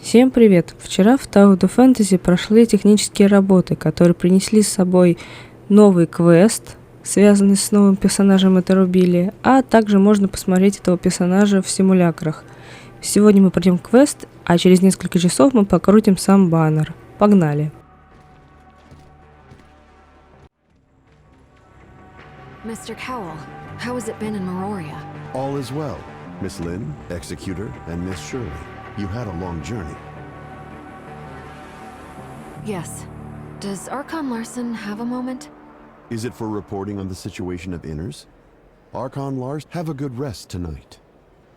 Всем привет! Вчера в Tower of Fantasy прошли технические работы, которые принесли с собой новый квест, связанный с новым персонажем А1 Рубилию, а также можно посмотреть этого персонажа в симулякрах. Сегодня мы пройдем квест, а через несколько часов мы покрутим сам баннер. Погнали! Mr. Cowell, how has it been in Meroria? All is well. Miss Lynn, Executor, and Miss Shirley. You had a long journey. Yes. Does Archon Larson have a moment? Is it for reporting on the situation of Inners? Archon Lars, have a good rest tonight.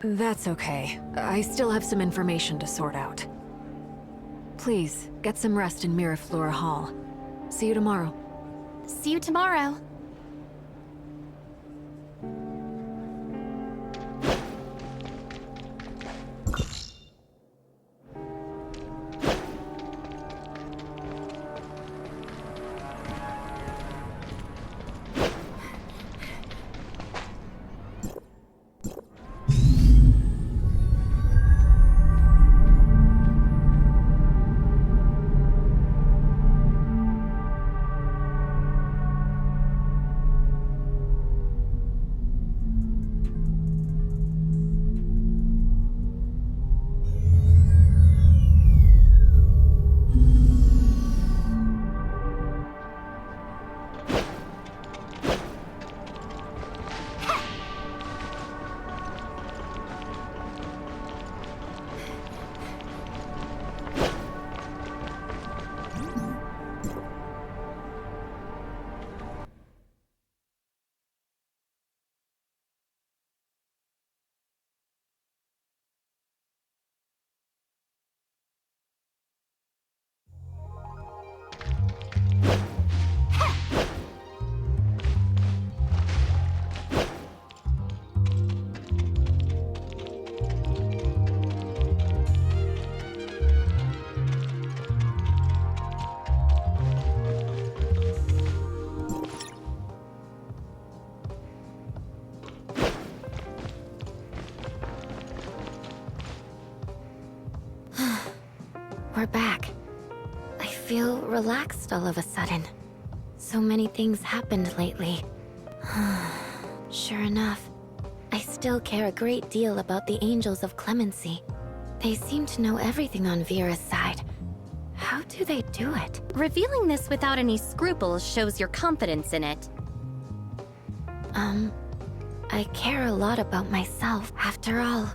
That's okay. I still have some information to sort out. Please, get some rest in Miraflora Hall. See you tomorrow. See you tomorrow. We're back. I feel relaxed all of a sudden. So many things happened lately. Sure enough, I still care a great deal about the Angels of Clemency. They seem to know everything on Vera's side. How do they do it? Revealing this without any scruples shows your confidence in it. I care a lot about myself. After all,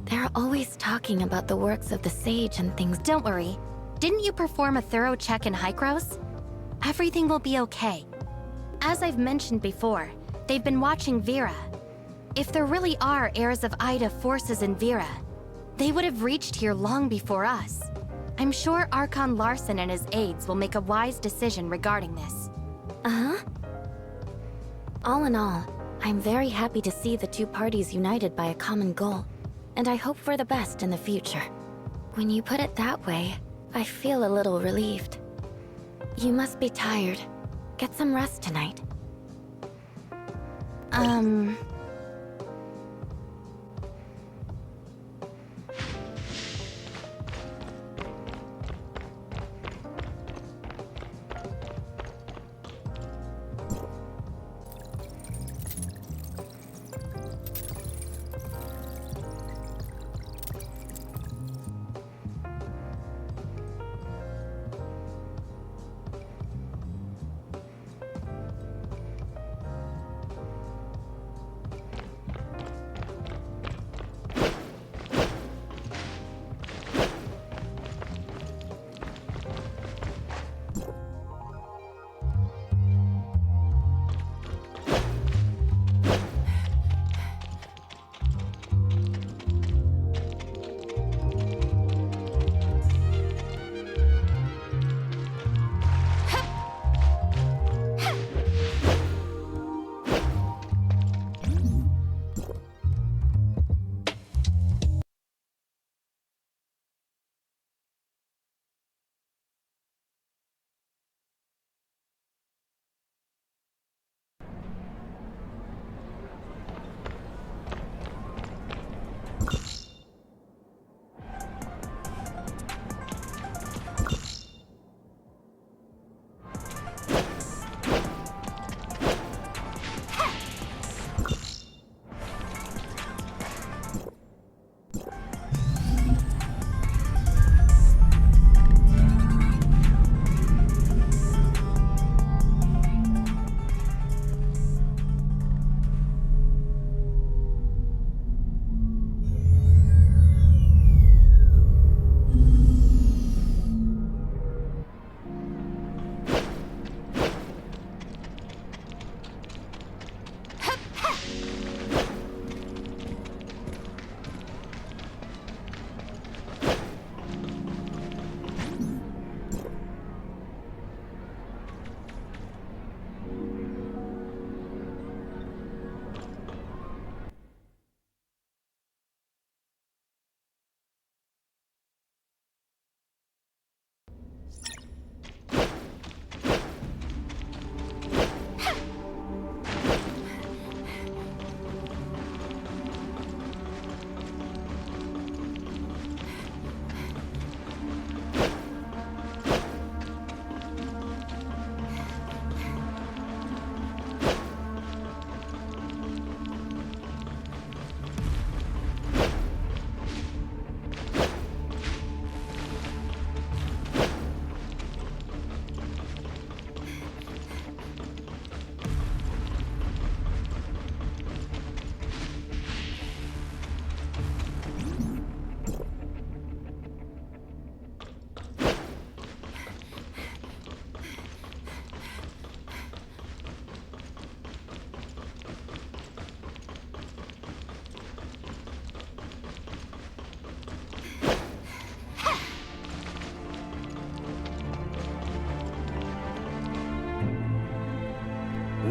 they're always talking about the works of the sage and things. Don't worry. Didn't you perform a thorough check in Hykros? Everything will be okay. As I've mentioned before, they've been watching Vera. If there really are heirs of Ida forces in Vera, they would have reached here long before us. I'm sure Archon Larson and his aides will make a wise decision regarding this. Uh-huh. All in all, I'm very happy to see the two parties united by a common goal, and I hope for the best in the future. When you put it that way, I feel a little relieved. You must be tired. Get some rest tonight.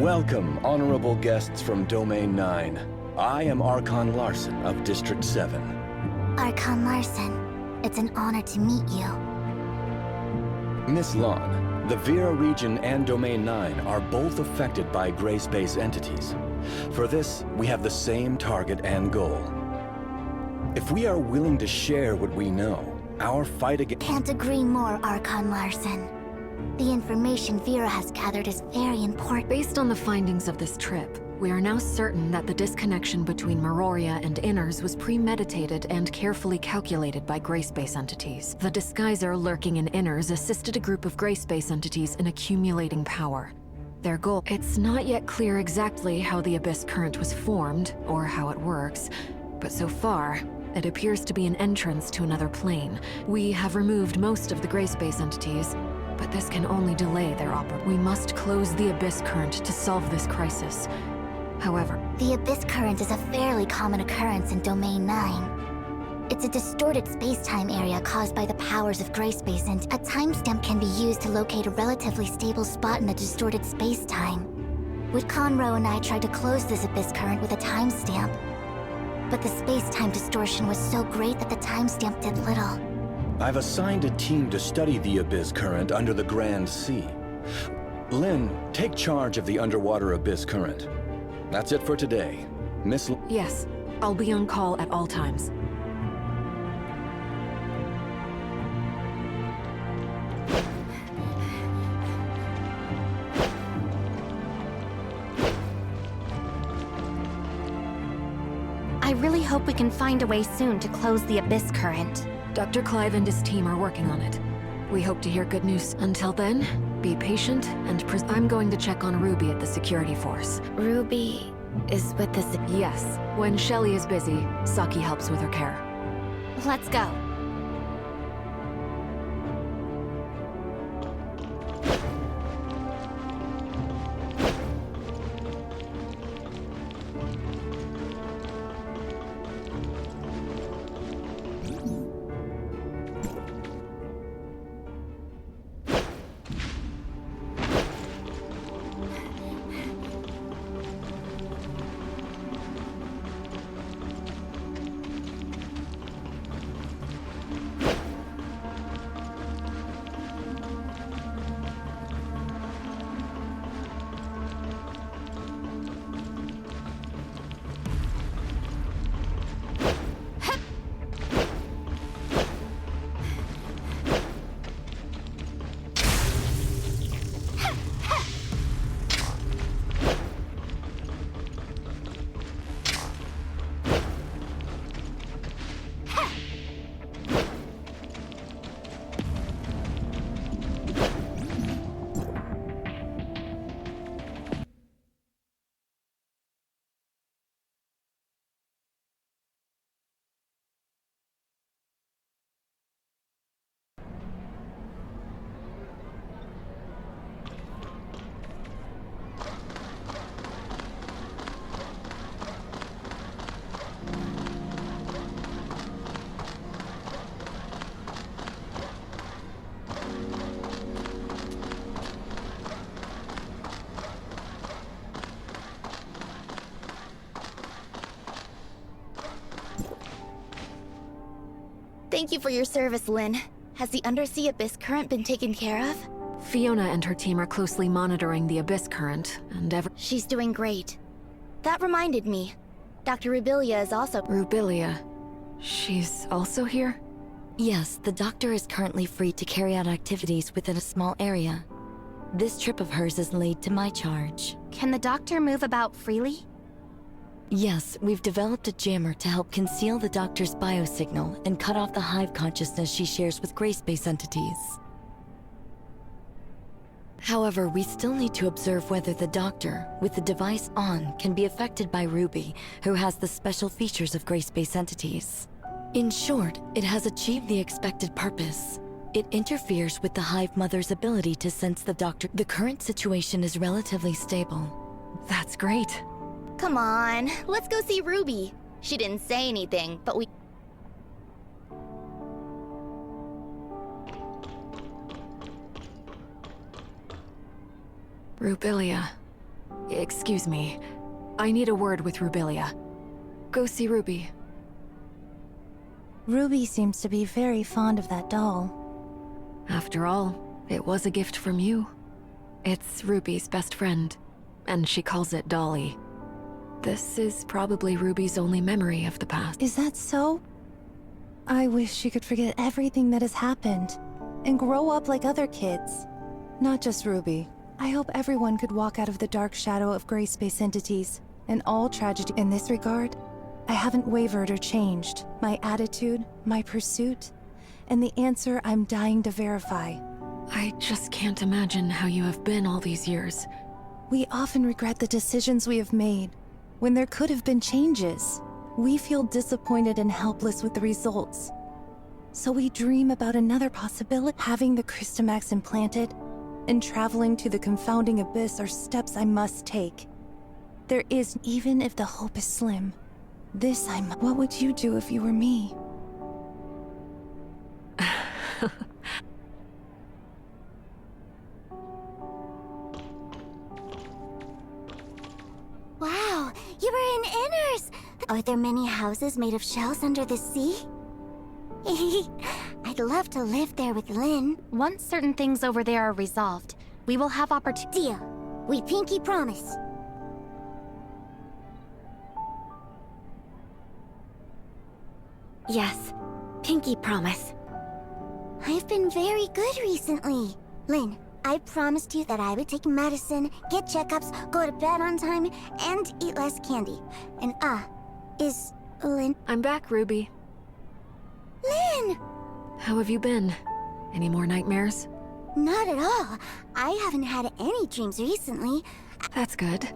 Welcome, honorable guests from Domain 9. I am Archon Larson of District 7. Archon Larson, it's an honor to meet you. Miss Lon, the Vera region and Domain 9 are both affected by gray space entities. For this, we have the same target and goal. If we are willing to share what we know, our fight against— Can't agree more, Archon Larson. The information Vera has gathered is very important. Based on the findings of this trip, we are now certain that the disconnection between Meroria and Inners was premeditated and carefully calculated by gray space entities. The disguiser lurking in Inners assisted a group of gray space entities in accumulating power. Their goal— It's not yet clear exactly how the Abyss Current was formed, or how it works, but so far, it appears to be an entrance to another plane. We have removed most of the gray space entities, but this can only delay their operation. We must close the Abyss Current to solve this crisis. However, The Abyss Current is a fairly common occurrence in Domain 9. It's a distorted space-time area caused by the powers of gray space, and a timestamp can be used to locate a relatively stable spot in a distorted space-time. Wood Conroe and I tried to close this Abyss Current with a timestamp, but the space-time distortion was so great that the timestamp did little. I've assigned a team to study the Abyss Current under the Grand Sea. Lynn, take charge of the underwater Abyss Current. That's it for today. Miss yes, I'll be on call at all times. I really hope we can find a way soon to close the Abyss Current. Dr. Clive and his team are working on it. We hope to hear good news. Until then, be patient and I'm going to check on Ruby at the security force. Ruby is with us. Yes, when Shelly is busy, Saki helps with her care. Let's go. Thank you for your service, Lynn. Has the Undersea Abyss Current been taken care of? Fiona and her team are closely monitoring the Abyss Current, and She's doing great. That reminded me. Dr. Rubilia is also— Rubilia. She's also here? Yes, the doctor is currently free to carry out activities within a small area. This trip of hers is laid to my charge. Can the doctor move about freely? Yes, we've developed a jammer to help conceal the doctor's biosignal and cut off the hive consciousness she shares with gray space entities. However, we still need to observe whether the doctor, with the device on, can be affected by Ruby, who has the special features of gray space entities. In short, it has achieved the expected purpose. It interferes with the hive mother's ability to sense the doctor. The current situation is relatively stable. That's great. Come on, let's go see Ruby. She didn't say anything, but we— Rubilia. Excuse me. I need a word with Rubilia. Go see Ruby. Ruby seems to be very fond of that doll. After all, it was a gift from you. It's Ruby's best friend, and she calls it Dolly. This is probably Ruby's only memory of the past. Is that so? I wish she could forget everything that has happened and grow up like other kids. Not just Ruby. I hope everyone could walk out of the dark shadow of gray space entities and all tragedy. In this regard, I haven't wavered or changed. My attitude, my pursuit, and the answer I'm dying to verify. I just can't imagine how you have been all these years. We often regret the decisions we have made, when there could have been changes. We feel disappointed and helpless with the results. So we dream about another possibility. Having the Crystamax implanted and traveling to the confounding abyss are steps I must take. There is, even if the hope is slim. What would you do if you were me? Wow, you were in Inners! Are there many houses made of shells under the sea? I'd love to live there with Lynn. Once certain things over there are resolved, we will have opportunity. Deal. We pinky promise. Yes, pinky promise. I've been very good recently. Lynn, I promised you that I would take medicine, get checkups, go to bed on time, and eat less candy. And is Lynn... I'm back, Ruby. Lynn! How have you been? Any more nightmares? Not at all. I haven't had any dreams recently. That's good.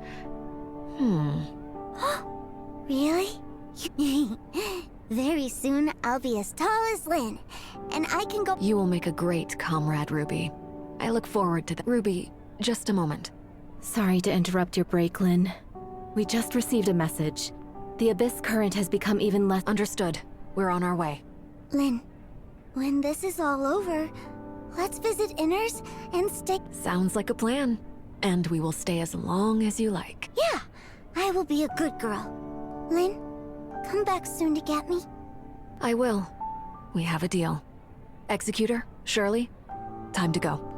Really? Very soon, I'll be as tall as Lynn, and I can go... You will make a great comrade, Ruby. I look forward to that. Ruby, just a moment. Sorry to interrupt your break, Lynn. We just received a message. The Abyss current has become even less... Understood. We're on our way. Lynn, when this is all over, let's visit Inners and stay... Sounds like a plan. And we will stay as long as you like. Yeah, I will be a good girl. Lynn, come back soon to get me. I will. We have a deal. Executor, Shirley, time to go.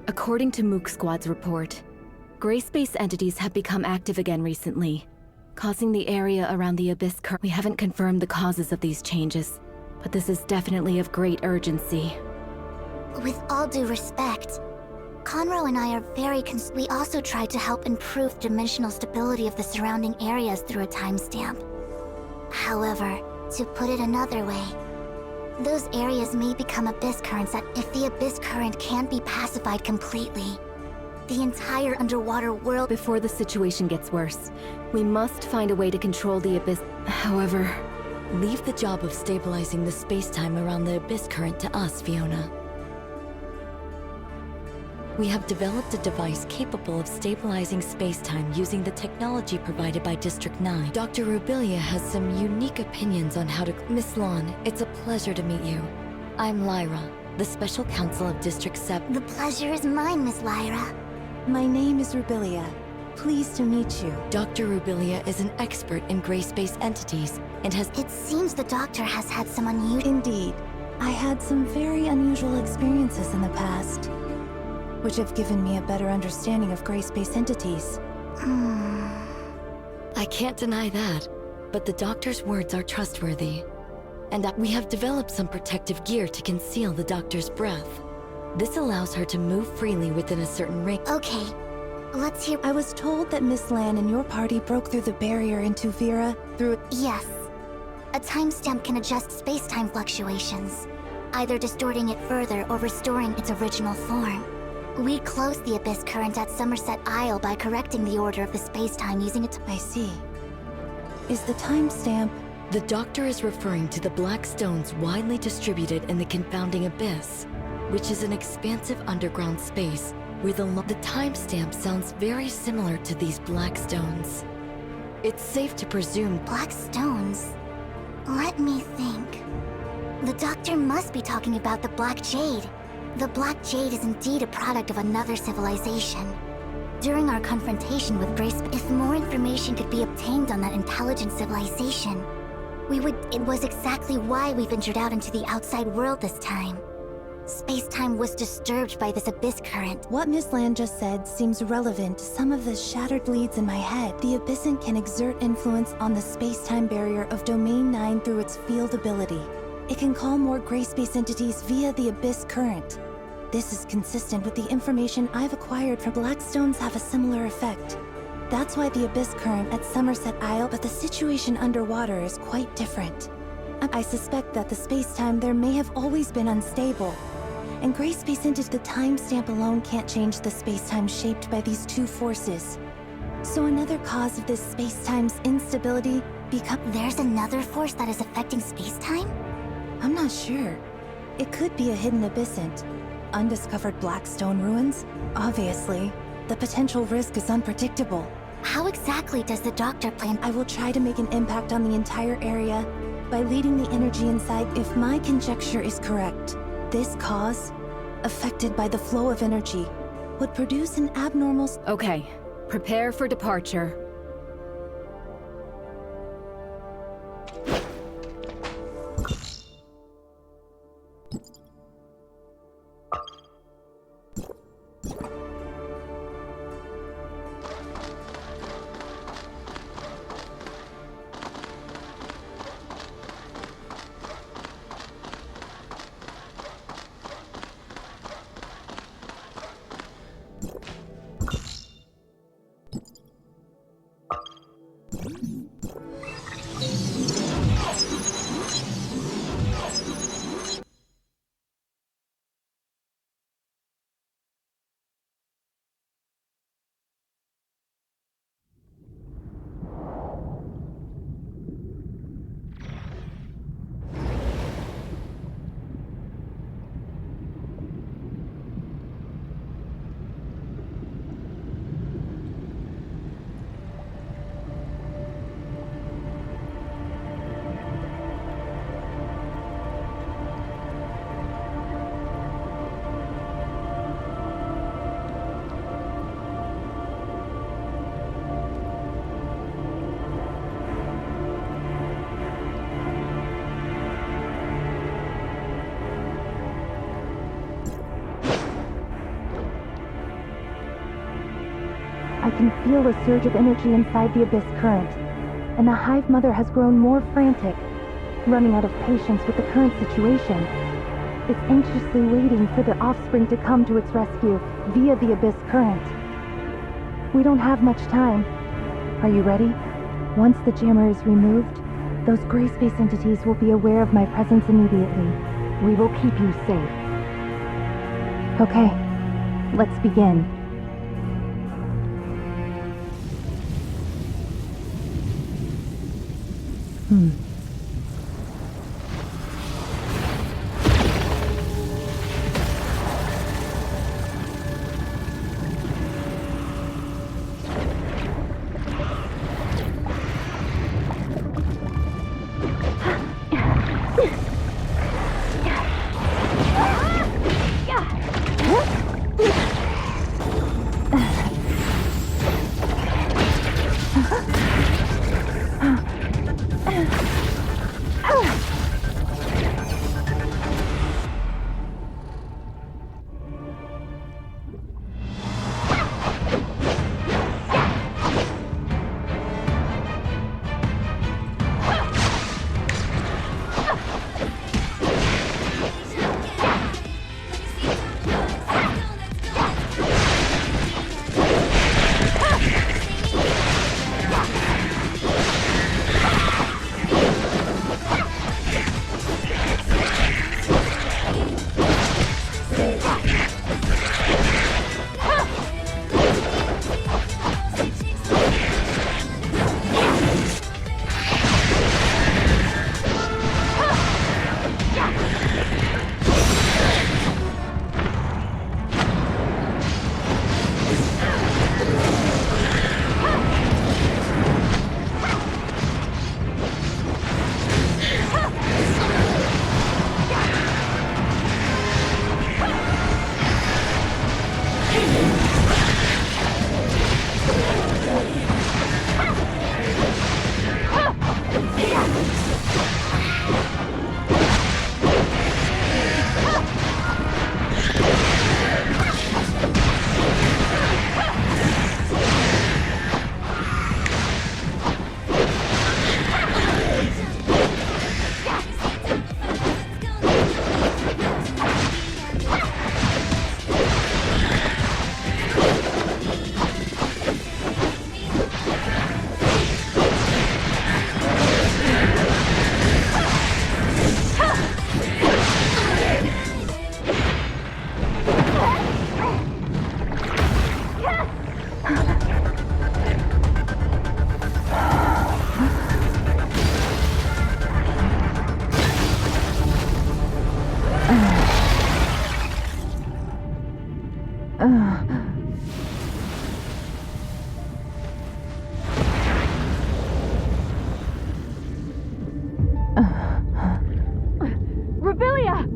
According to Mook Squad's report, gray space entities have become active again recently, causing the area around the Abyss current. We haven't confirmed the causes of these changes, but this is definitely of great urgency. With all due respect, Conroe and I are very we also tried to help improve dimensional stability of the surrounding areas through a timestamp. However, to put it another way, those areas may become Abyss currents if the Abyss current can't be pacified completely. The entire underwater world. Before the situation gets worse, we must find a way to control the abyss. However, Leave the job of stabilizing the space-time around the abyss current to us, Fiona. We have developed a device capable of stabilizing space-time using the technology provided by District 9. Dr. Rubilia has some unique opinions on how to... Miss Lawn, it's a pleasure to meet you. I'm Lyra, the Special Counsel of District 7. The pleasure is mine, Miss Lyra. My name is Rubilia. Pleased to meet you. Dr. Rubilia is an expert in gray space entities and has... It seems the doctor has had some unusual... Indeed. I had some very unusual experiences in the past, which have given me a better understanding of gray space entities. I can't deny that, but the doctor's words are trustworthy. And we have developed some protective gear to conceal the doctor's breath. This allows her to move freely within a certain range. Okay, let's hear... I was told that Miss Lan and your party broke through the barrier into Vera through... Yes. A timestamp can adjust space-time fluctuations, either distorting it further or restoring its original form. We closed the abyss current at Somerset Isle by correcting the order of the space-time using it. I see. Is the timestamp... The doctor is referring to the black stones widely distributed in the confounding abyss, which is an expansive underground space where the timestamp sounds very similar to these black stones. It's safe to presume... Black stones? Let me think. The doctor must be talking about the Black Jade. The Black Jade is indeed a product of another civilization. During our confrontation with Grace, if more information could be obtained on that intelligent civilization, it was exactly why we ventured out into the outside world this time. Space-time was disturbed by this abyss current. What Miss Land just said seems relevant to some of the shattered leads in my head. The abyssant can exert influence on the space-time barrier of Domain 9 through its field ability. It can call more gray space entities via the abyss current. This is consistent with the information I've acquired from Blackstones have a similar effect. That's why the abyss current at Somerset Isle, but the situation underwater is quite different. I suspect that the space-time there may have always been unstable. And gray space into the timestamp alone can't change the space-time shaped by these two forces. So another cause of this space-time's instability There's another force that is affecting space-time? I'm not sure. It could be a hidden abyssant. Undiscovered Blackstone ruins? Obviously. The potential risk is unpredictable. How exactly does the doctor plan? I will try to make an impact on the entire area by leading the energy inside. If my conjecture is correct, this cause, affected by the flow of energy, would produce an abnormal... Okay, prepare for departure. I can feel a surge of energy inside the abyss current, and the Hive Mother has grown more frantic, running out of patience with the current situation. It's anxiously waiting for the offspring to come to its rescue via the abyss current. We don't have much time. Are you ready? Once the jammer is removed, those gray space entities will be aware of my presence immediately. We will keep you safe. Okay, let's begin. Rubilia!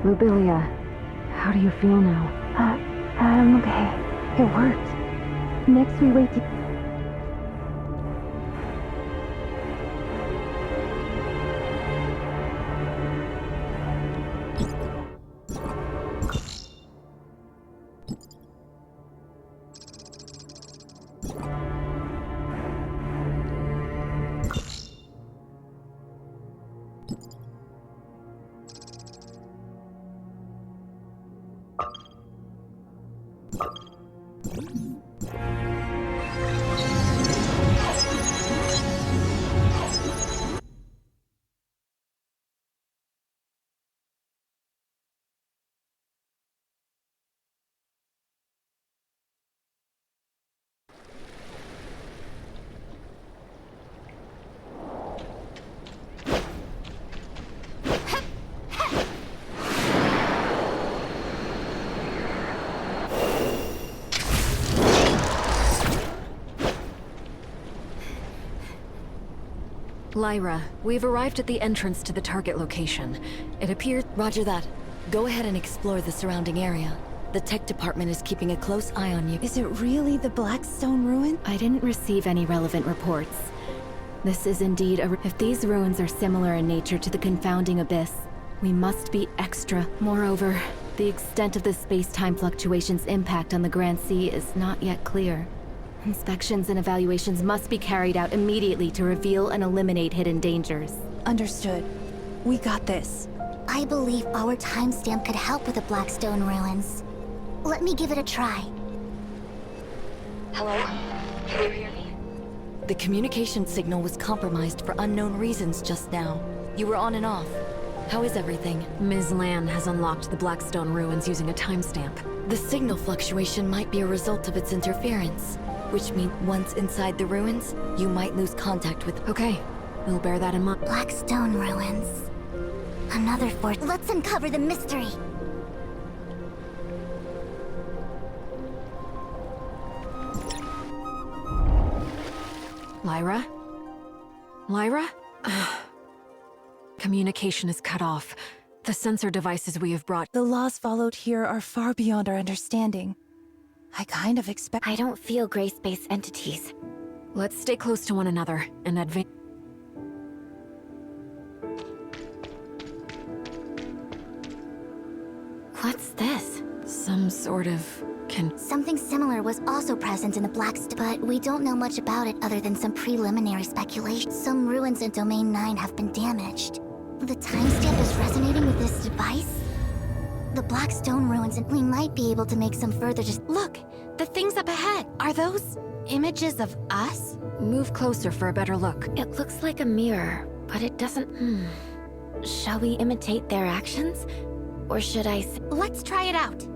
Rubilia, how do you feel now? I'm okay. It worked. Next we wait to... Lyra, we've arrived at the entrance to the target location. It appears... Roger that. Go ahead and explore the surrounding area. The tech department is keeping a close eye on you. Is it really the Blackstone ruin? I didn't receive any relevant reports. This is indeed a... If these ruins are similar in nature to the confounding abyss, we must be extra. Moreover, the extent of the space-time fluctuations' impact on the Grand Sea is not yet clear. Inspections and evaluations must be carried out immediately to reveal and eliminate hidden dangers. Understood. We got this. I believe our timestamp could help with the Blackstone ruins. Let me give it a try. Hello? Can you hear me? The communication signal was compromised for unknown reasons just now. You were on and off. How is everything? Ms. Lan has unlocked the Blackstone ruins using a timestamp. The signal fluctuation might be a result of its interference, which means once inside the ruins, you might lose contact with... Okay, we'll bear that in mind. Blackstone ruins. Another fort. Let's uncover the mystery. Lyra? Lyra? Communication is cut off. The sensor devices we have brought... The laws followed here are far beyond our understanding. I kind of expect... I don't feel gray-space entities. Let's stay close to one another and advance. What's this? Some sort of... Something similar was also present in the Blackstone, but we don't know much about it other than some preliminary speculation. Some ruins in Domain 9 have been damaged. The timestamp is resonating with this device? The Blackstone ruins, and we might be able to make some further Look! The things up ahead! Are those images of us? Move closer for a better look. It looks like a mirror, but it doesn't... Shall we imitate their actions? Or should I... Let's try it out!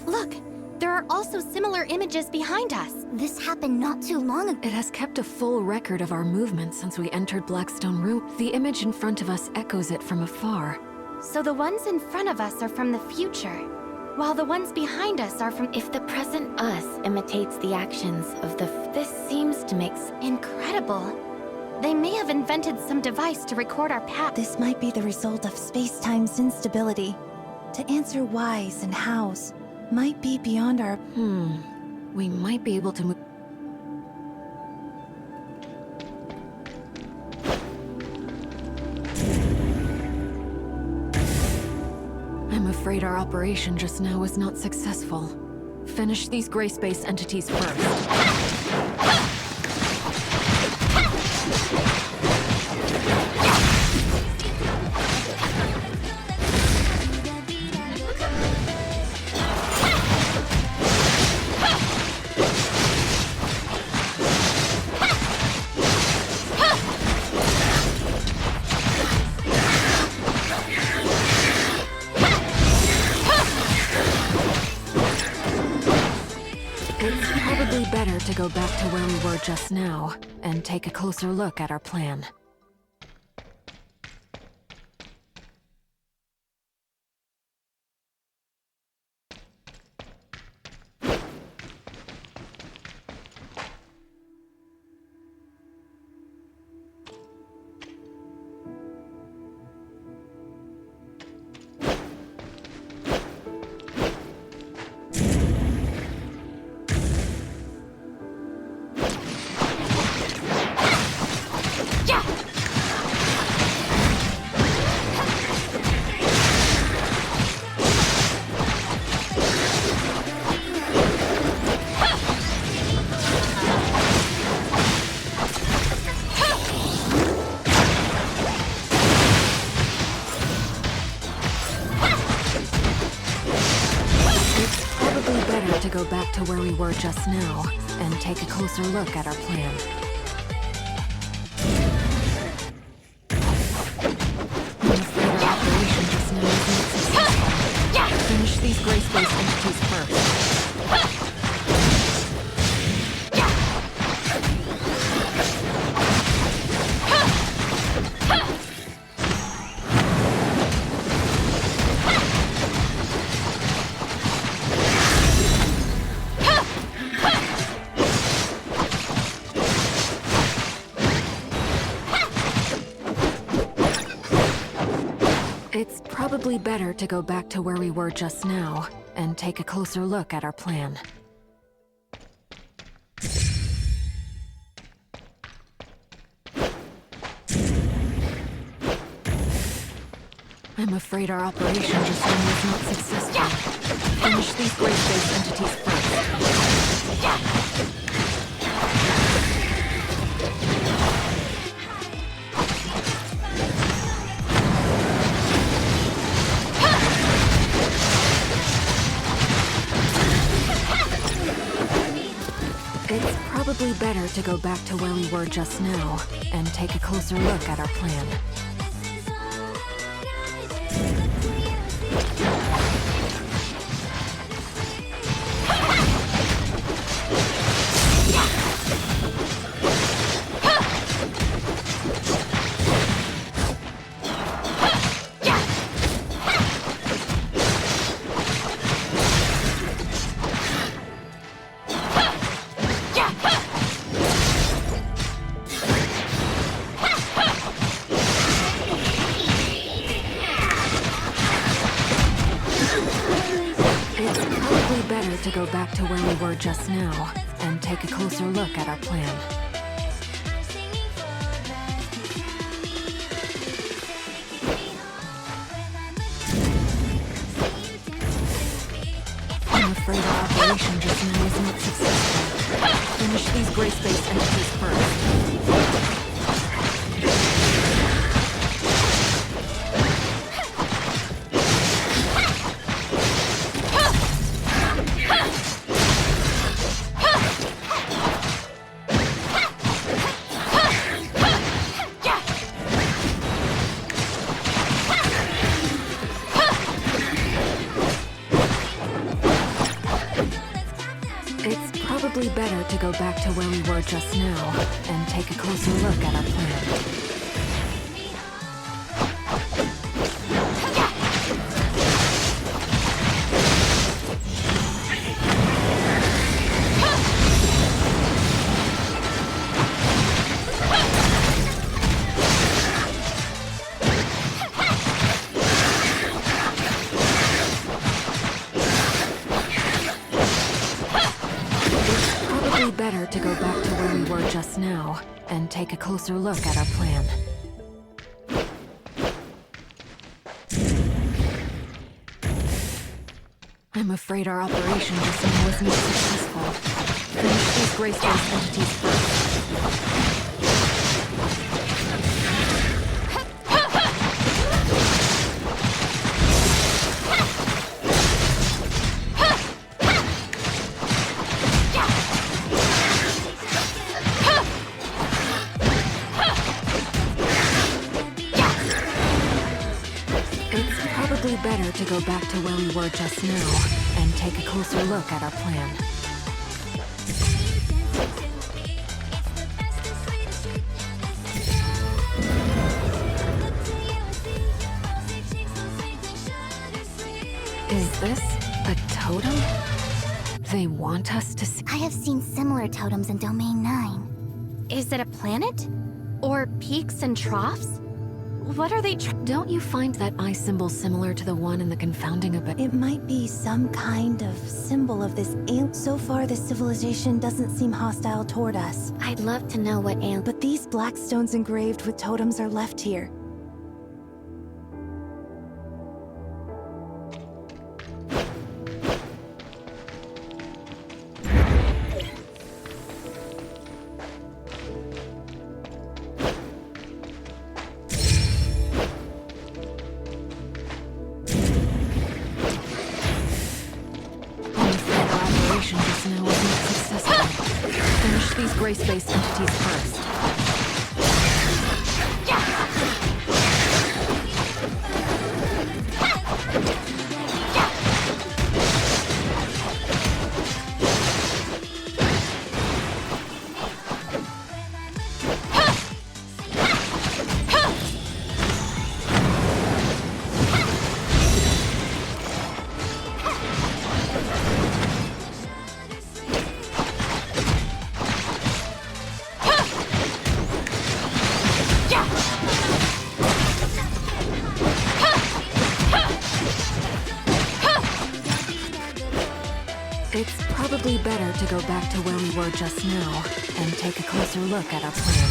Look! There are also similar images behind us. This happened not too long ago. It has kept a full record of our movement since we entered Blackstone Ruin. The image in front of us echoes it from afar. So the ones in front of us are from the future, while the ones behind us are from... If the present us imitates the actions of the... This seems to make... Incredible! They may have invented some device to record our path. This might be the result of space-time's instability. To answer whys and hows might be beyond our... We might be able to move... I'm afraid our operation just now was not successful. Finish these gray space entities first. Better to go back to where we were just now and take a closer look at our plan. To go back to where we were just now and take a closer look at our plan. I'm afraid our operation just now isn't successful. Finish these gray space entities first. It's probably better to go back to where we were just now and take a closer look at our plan. I'm afraid our operation just now was not successful. Finish these gray space entities first. probably better to go back to where we were just now and take a closer look at our plan. To go back to where we were just now and take a closer look at our plan. I'm afraid our operation just now is not successful. Finish these gray-space entities first. Better to go back to where we were just now and take a closer look at our plan. Better to go back to where we were just now and take a closer look at our plan. I'm afraid our operation just now was not successful. Finish these gray-space entities first. Better to go back to where we were just now and take a closer look at our plan. Is this a totem? They want us to see. I have seen similar totems in Domain 9. Is it a planet? Or peaks and troughs? What are they Don't you find that eye symbol similar to the one in the confounding abyss? It might be some kind of symbol of this alien. So far, this civilization doesn't seem hostile toward us. I'd love to know what alien. But these black stones engraved with totems are left here. Gray-space entities first. It's probably better to go back to where we were just now and take a closer look at our plan.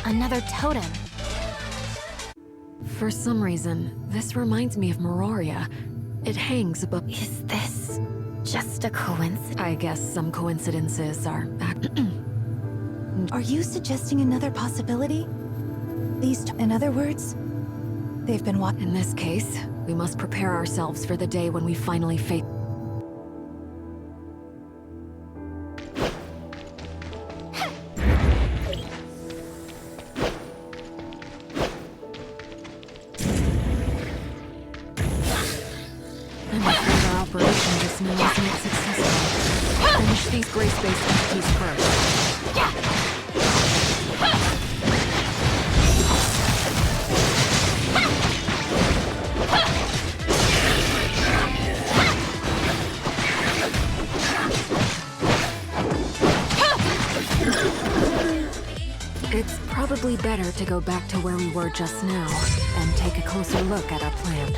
Another totem. For some reason, this reminds me of Meroria. It hangs above. Is this just a coincidence? I guess some coincidences are... Are you suggesting another possibility? In other words, they've been In this case, we must prepare ourselves for the day when we finally face. Finish these grace-based entities first. It's probably better to go back to where we were just now and take a closer look at our plan.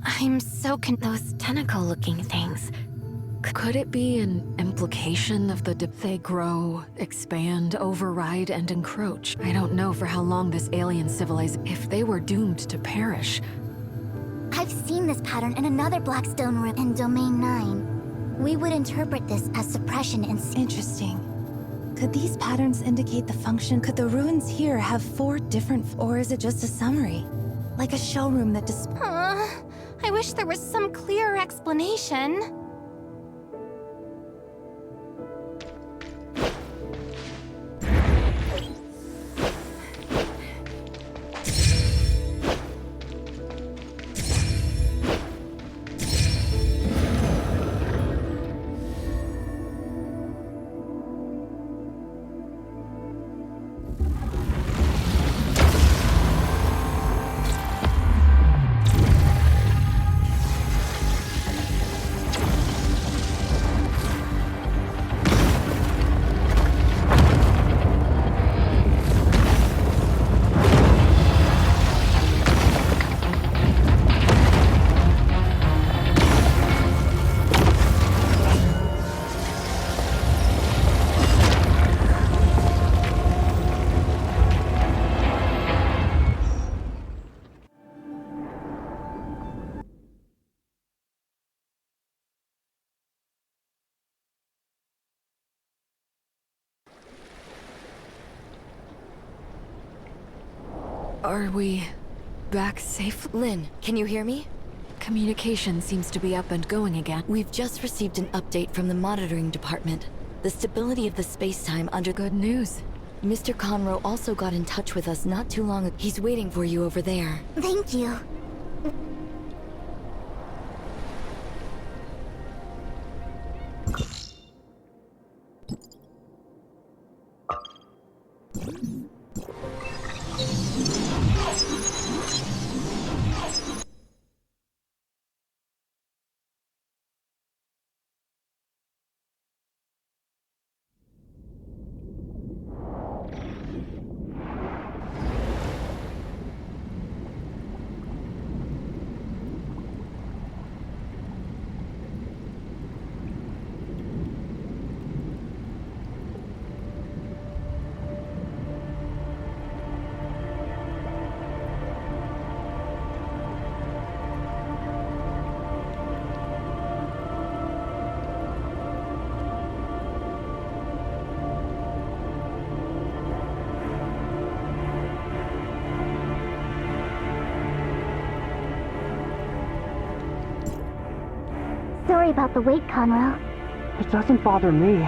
I'm so Those tentacle-looking things. Could it be an implication of the they grow, expand, override, and encroach? I don't know for how long this alien civilization, if they were doomed to perish. I've seen this pattern in another Blackstone room in Domain 9. We would interpret this as suppression and... Interesting. Could these patterns indicate the function? Could the ruins here have 4 different... Or is it just a summary? Like a showroom that I wish there was some clearer explanation. Are we back safe? Lynn, can you hear me? Communication seems to be up and going again. We've just received an update from the monitoring department. The stability of the space-time under... Good news. Mr. Conroe also got in touch with us not too long ago. He's waiting for you over there. Thank you. Sorry about the wait, Conroe. It doesn't bother me,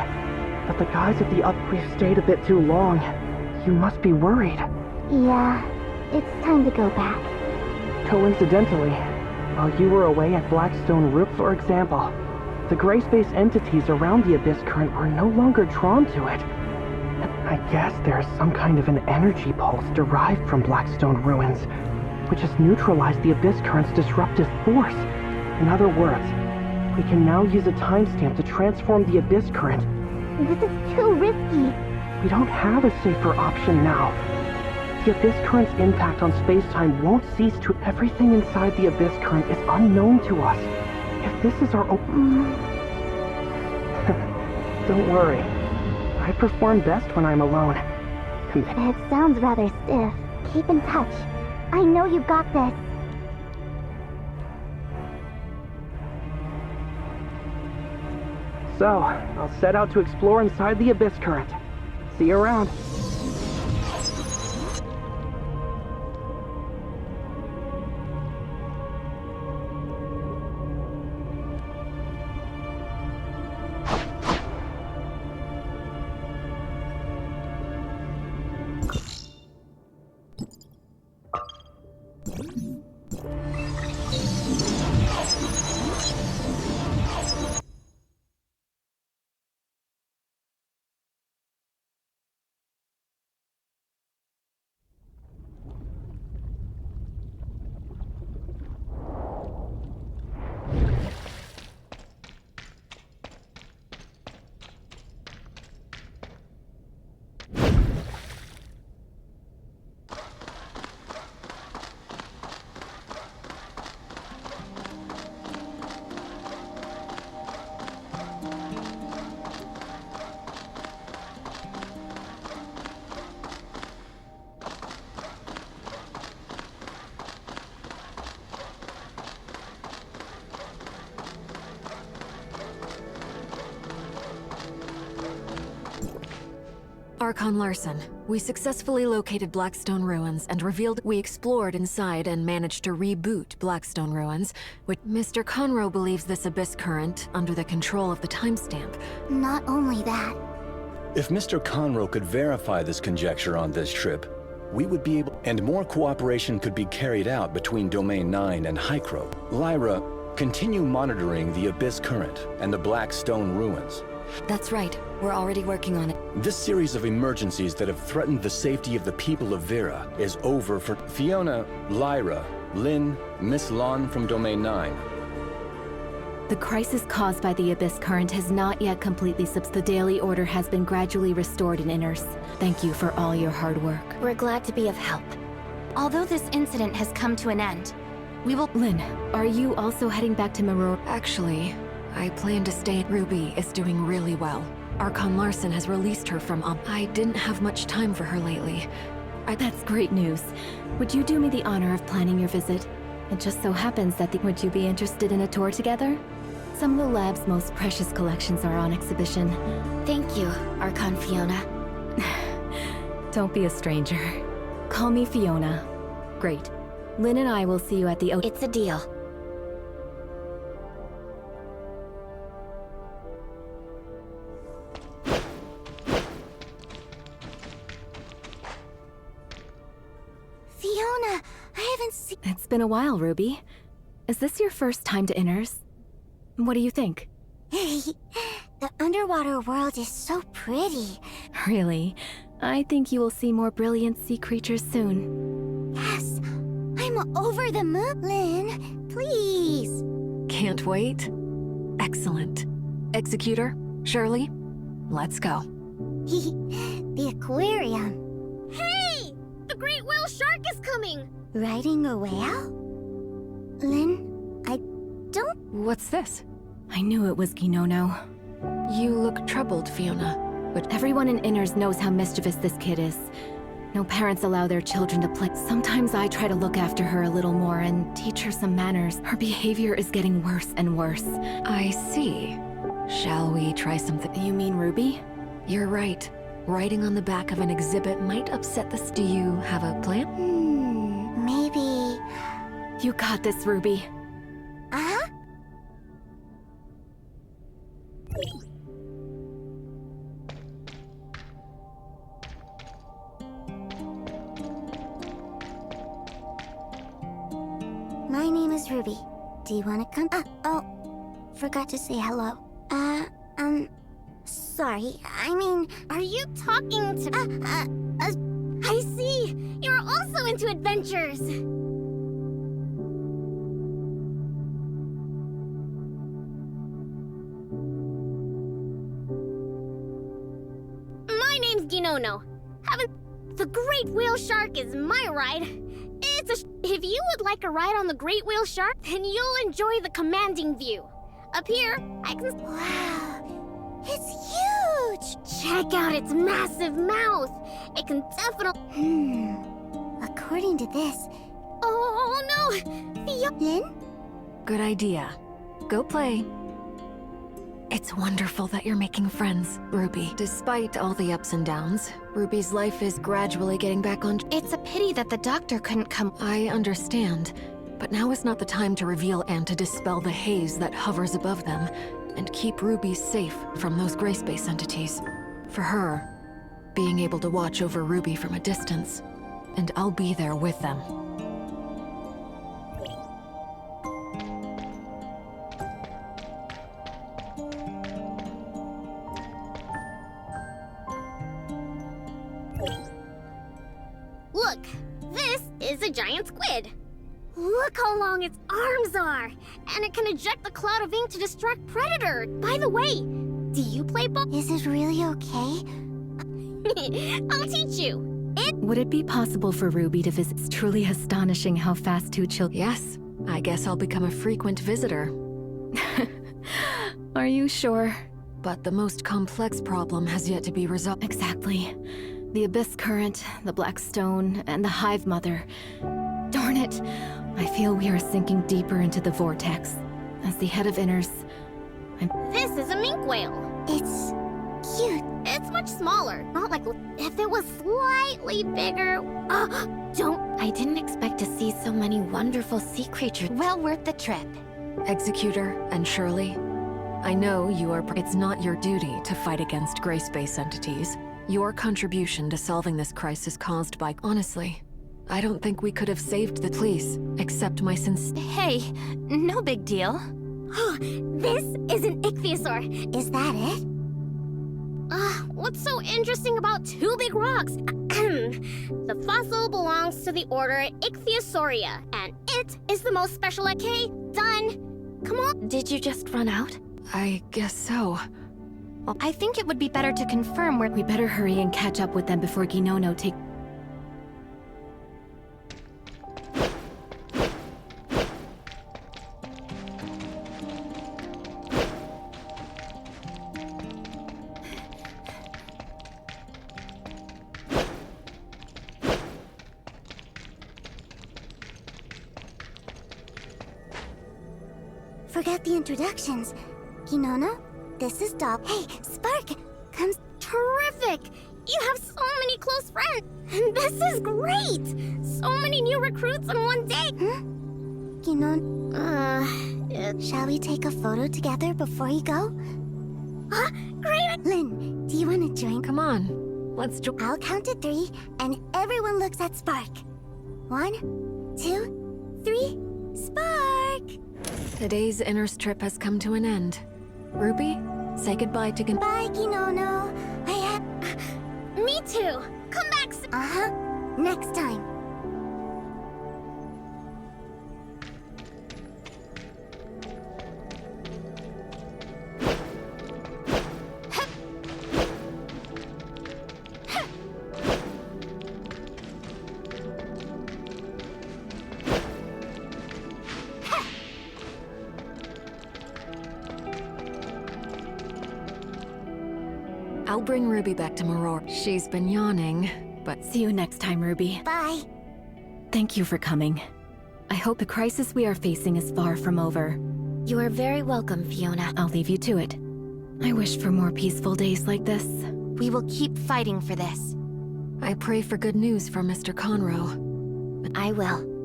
but the guys at the we've stayed a bit too long. You must be worried. Yeah, it's time to go back. Coincidentally, while you were away at Blackstone Rook, for example, the gray space entities around the Abyss Current were no longer drawn to it. I guess there is some kind of an energy pulse derived from Blackstone Ruins, which has neutralized the Abyss Current's disruptive force. In other words, we can now use a timestamp to transform the Abyss Current. This is too risky. We don't have a safer option now. The Abyss Current's impact on space-time won't cease to... Everything inside the Abyss Current is unknown to us. If this is our... Don't worry. I perform best when I'm alone. It sounds rather stiff. Keep in touch. I know you got this. So, I'll set out to explore inside the Abyss Current. See you around. Archon Larson, we successfully located Blackstone Ruins and revealed we explored inside and managed to reboot Blackstone Ruins, which Mr. Conroe believes this abyss current under the control of the timestamp. Not only that, If Mr. Conroe could verify this conjecture on this trip, we would be able, and more cooperation could be carried out between Domain 9 and Hykro. Lyra, continue monitoring the Abyss Current and the Blackstone Ruins. That's right. We're already working on it. This series of emergencies that have threatened the safety of the people of Vera is over for Fiona, Lyra, Lynn, Miss Lon from Domain 9. The crisis caused by the Abyss Current has not yet completely The daily order has been gradually restored in Inners. Thank you for all your hard work. We're glad to be of help. Although this incident has come to an end, we will— Lynn, are you also heading back to Maror? Actually, I plan to stay. Ruby is doing really well. Archon Larson has released her from I didn't have much time for her lately. That's great news. Would you do me the honor of planning your visit? It just so happens that would you be interested in a tour together? Some of the lab's most precious collections are on exhibition. Thank you, Archon Fiona. Don't be a stranger. Call me Fiona. Great. Lynn and I will see you at the It's a deal. Fiona, I haven't seen. It's been a while, Ruby. Is this your first time to Inners? What do you think? The underwater world is so pretty. Really? I think you will see more brilliant sea creatures soon. Yes, I'm over the moon. Lynn, please. Can't wait. Excellent. Executor, Shirley, let's go. The aquarium. Hey! The great whale shark is coming! Riding a whale? Lynn, I don't. What's this? I knew it was Ginono. You look troubled, Fiona. But Everyone in Inners knows how mischievous this kid is. No parents allow their children to play. Sometimes I try to look after her a little more and teach her some manners. Her behavior is getting worse and worse. I see. Shall we try something? You mean Ruby? You're right. Riding on the back of an exhibit might upset the. Do you have a plan? Maybe. You got this, Ruby. Uh-huh. My name is Ruby. Do you want to come? Oh, forgot to say hello. Sorry. I mean, Are you talking to— I see! You're also into adventures! My name's Ginono. The great whale shark is my ride. If you would like a ride on the great whale shark, then you'll enjoy the commanding view. Up here, I can— wow. It's huge! check out its massive mouth. It can definitely— According to this, Oh no! Lin? Good idea. Go play. It's wonderful that you're making friends, Ruby. Despite all the ups and downs, Ruby's life is gradually getting back on. It's a pity that the doctor couldn't come. I understand, but now is not the time to reveal and to dispel the haze that hovers above them, and keep Ruby safe from those gray space entities. For her, being able to watch over Ruby from a distance, and I'll be there with them. Look, this is a giant squid. Look how long its arms are! And it can eject the cloud of ink to distract predator. By the way, do you play ball? Is it really okay? I'll teach you. Would it be possible for Ruby to visit? It's truly astonishing how fast two children... Yes, I guess I'll become a frequent visitor. Are you sure? But the most complex problem has yet to be resolved. Exactly. The Abyss Current, the Black Stone, and the Hive Mother. Darn it! I feel we are sinking deeper into the vortex. As the head of Inners, This is a mink whale. It's cute. It's much smaller. Not like if it was slightly bigger. Don't. I didn't expect to see so many wonderful sea creatures. Well worth the trip. Executor and Shirley, I know you are. It's not your duty to fight against gray space entities. Your contribution to solving this crisis caused by. Honestly, I don't think we could have saved the police, except my Hey, no big deal. This is an ichthyosaur. Is that it? What's so interesting about two big rocks? The fossil belongs to the order Ichthyosauria, and it is the most special. Okay, done. Come on. Did you just run out? I guess so. I think it would be better to confirm where. we better hurry and catch up with them before Ginono take... Forget the introductions. Kinono, this is Dob. Hey, Spark! Come. Terrific! You have so many close friends. This is great. So many new recruits in one day. Kinono. Shall we take a photo together before you go? Great. Lynn, do you want to join? Come on, let's join. I'll count to 3, and everyone looks at Spark. 1, 2, 3, Spark! Today's Inners trip has come to an end. Ruby, say goodbye to Bye, Kinono. Me too. Come back. Next time. I'll bring Ruby back to Maror. She's been yawning, but... See you next time, Ruby. Bye. Thank you for coming. I hope the crisis we are facing is far from over. You are very welcome, Fiona. I'll leave you to it. I wish for more peaceful days like this. We will keep fighting for this. I pray for good news from Mr. Conroe. I will.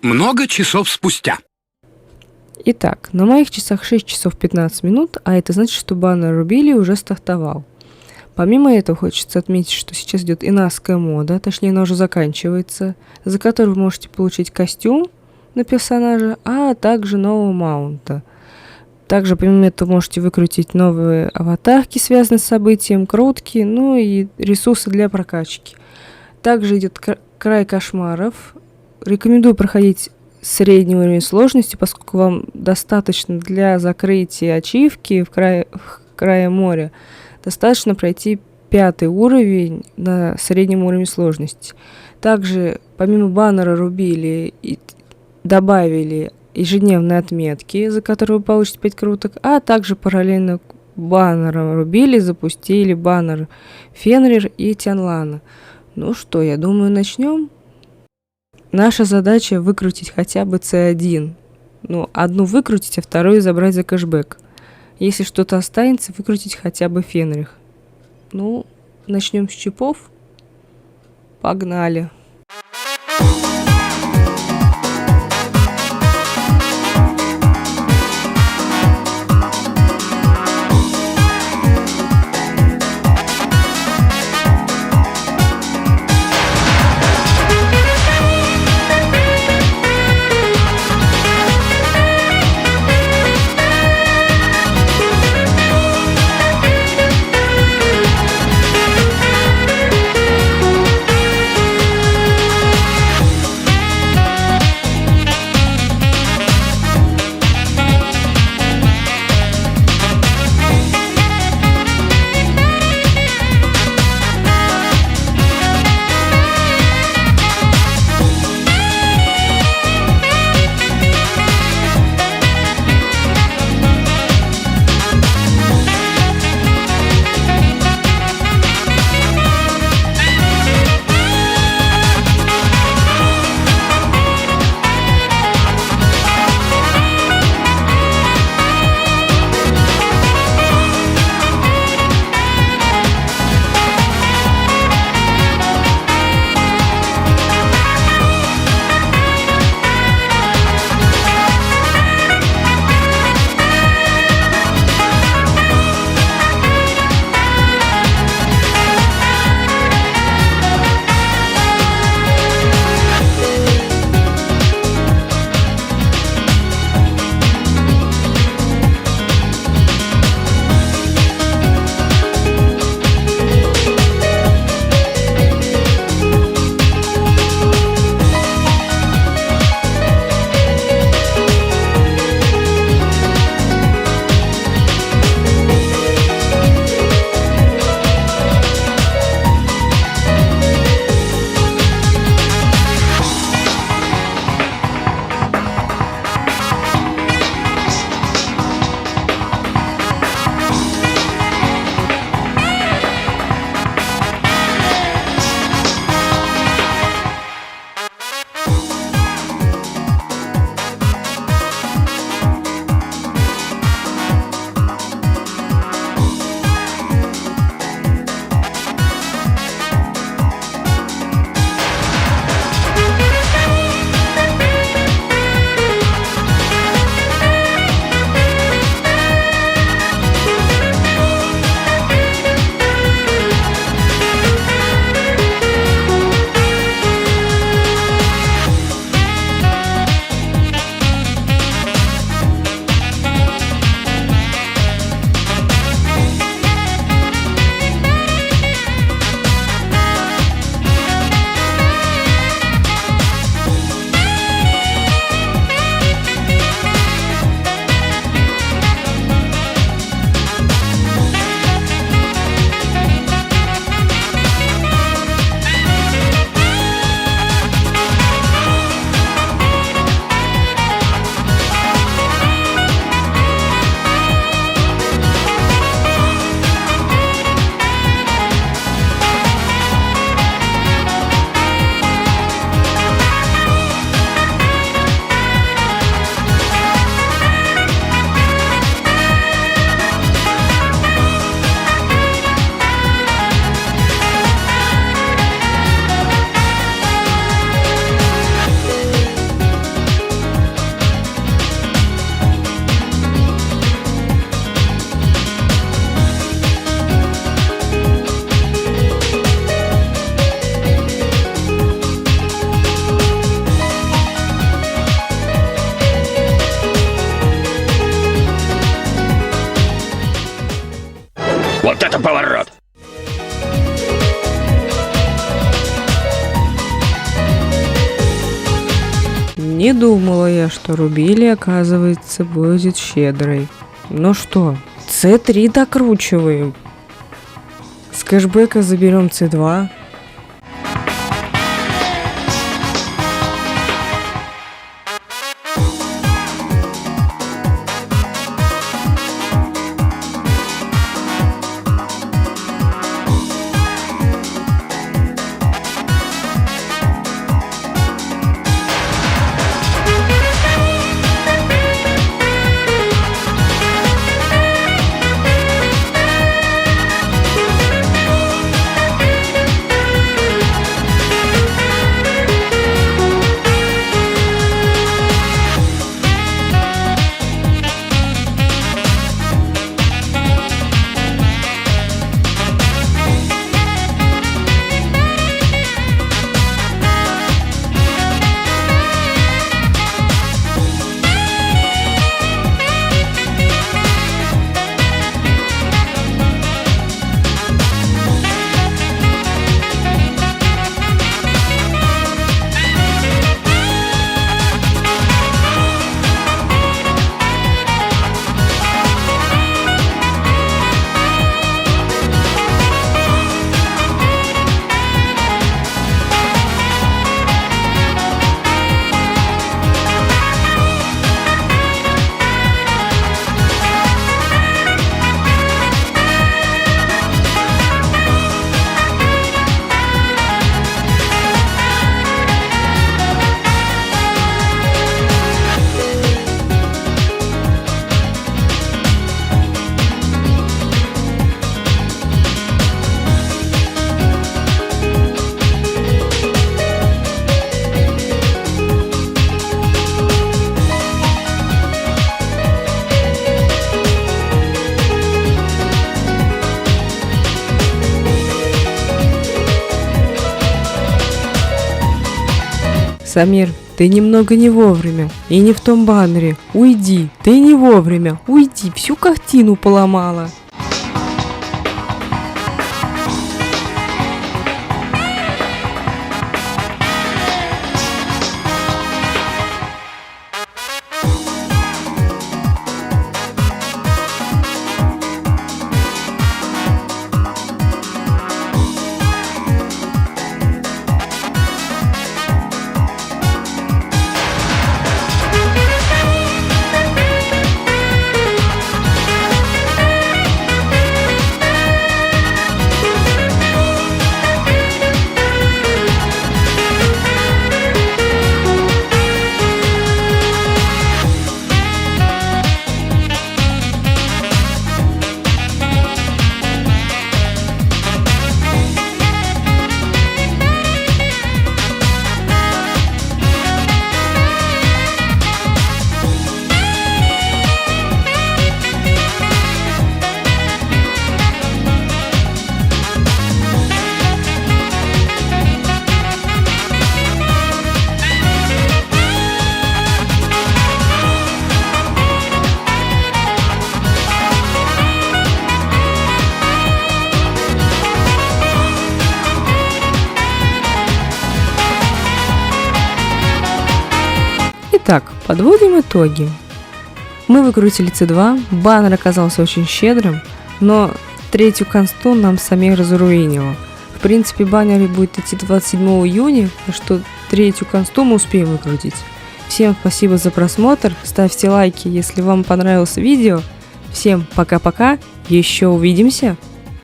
Много часов спустя. Итак, на моих часах 6 часов 15 минут, а это значит, что баннер Рубилии уже стартовал. Помимо этого, хочется отметить, что сейчас идет инасская мода, точнее она уже заканчивается, за которую вы можете получить костюм на персонажа, а также нового маунта. Также помимо этого можете выкрутить новые аватарки, связанные с событием, крутки, ну и ресурсы для прокачки. Также идет край кошмаров. Рекомендую проходить средний уровень сложности, поскольку вам достаточно для закрытия ачивки в крае моря. Достаточно пройти 5-й уровень на среднем уровне сложности. Также, помимо баннера Рубилии, добавили ежедневные отметки, за которые вы получите 5 круток, а также параллельно к баннеру Рубилии запустили баннер Фенрир и Тянлана. Ну что, я думаю, начнем. Наша задача выкрутить хотя бы C1. Ну, одну выкрутить, а вторую забрать за кэшбэк. Если что-то останется, выкрутить хотя бы Фенрир. Ну, начнем с чипов. Погнали. Вот это поворот! Не думала я, что Рубилий, оказывается, будет щедрой. Ну что, C3 докручиваем. С кэшбэка заберем C2. Самир, ты немного не вовремя. И не в том баннере. Уйди. Ты не вовремя. Уйди. Всю картину поломала. Итак, подводим итоги. Мы выкрутили C2, баннер оказался очень щедрым, но третью консту нам самих разруинило. В принципе, баннер будет идти 27 июня, так что третью консту мы успеем выкрутить. Всем спасибо за просмотр, ставьте лайки, если вам понравилось видео. Всем пока-пока, еще увидимся!